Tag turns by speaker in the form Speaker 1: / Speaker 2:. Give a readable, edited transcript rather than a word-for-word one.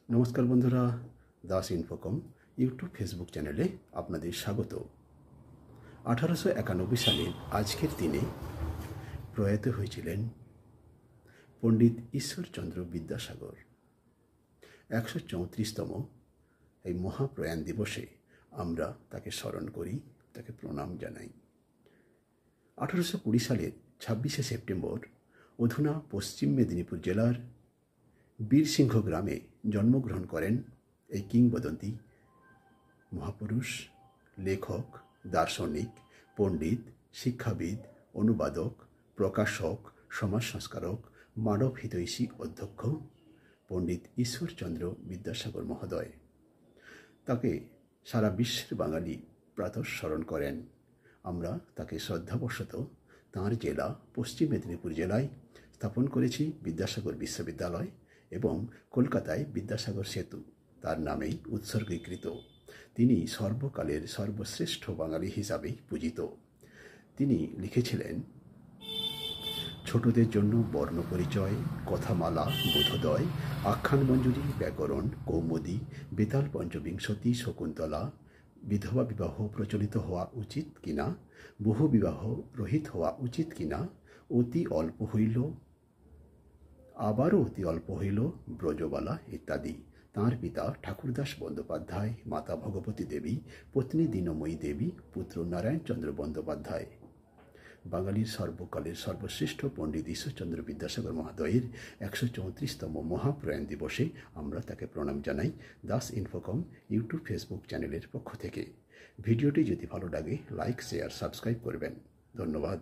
Speaker 1: নমস্কার বন্ধুরা, Das infocom YouTube Facebook চ্যানেলে আপনাদের স্বাগত। 1891 সালের আজকের দিনে প্রয়াত হয়েছিলেন পণ্ডিত ঈশ্বরচন্দ্র বিদ্যাসাগর। 134তম এই মহাপ্রয়াণ দিবসে আমরা তাকে স্মরণ করি, তাকে প্রণাম জানাই। 1820 সালের 26শে সেপ্টেম্বর অধুনা পশ্চিম মেদিনীপুর জেলার বীরসিংহ গ্রামে জন্মগ্রহণ করেন এই কিংবদন্তি মহাপুরুষ, লেখক, দার্শনিক, পণ্ডিত, শিক্ষাবিদ, অনুবাদক, প্রকাশক, সমাজ সংস্কারক, মানব হিতৈষী অধ্যক্ষ পণ্ডিত ঈশ্বরচন্দ্র বিদ্যাসাগর মহোদয়। তাকে সারা বিশ্বের বাঙালি প্রাতঃস্মরণ করেন। আমরা তাকে শ্রদ্ধাবশত তাঁর জেলা পশ্চিম মেদিনীপুর জেলায় স্থাপন করেছি বিদ্যাসাগর বিশ্ববিদ্যালয়, এবং কলকাতায় বিদ্যাসাগর সেতু তার নামেই উৎসর্গীকৃত। তিনি সর্বকালের সর্বশ্রেষ্ঠ বাঙালি হিসাবেই পূজিত। তিনি লিখেছিলেন, ছোটদের জন্য বর্ণ পরিচয়, কথামালা, বোধোদয়, আখ্যানমঞ্জুরি, ব্যাকরণ, কৌমুদী, বেতাল পঞ্চবিংশতি, শকুন্তলা, বিধবা বিবাহ প্রচলিত হওয়া উচিত কিনা, বহু বিবাহ রহিত হওয়া উচিত কিনা, অতি অল্প হইল, আবারও অতি অল্প হইল, ব্রজবালা ইত্যাদি। তাঁর পিতা ঠাকুরদাস বন্দ্যোপাধ্যায়, মাতা ভগবতী দেবী, পত্নী দীনময়ী দেবী, পুত্র নারায়ণচন্দ্র বন্দ্যোপাধ্যায়। বাঙালির সর্বকালের সর্বশ্রেষ্ঠ পণ্ডিত ঈশ্বরচন্দ্র বিদ্যাসাগর মহোদয়ের 134তম মহাপ্রয়াণ দিবসে আমরা তাকে প্রণাম জানাই দাস ইনফোকম ইউটিউব ফেসবুক চ্যানেলের পক্ষ থেকে। ভিডিওটি যদি ভালো লাগে লাইক, শেয়ার, সাবস্ক্রাইব করবেন। ধন্যবাদ।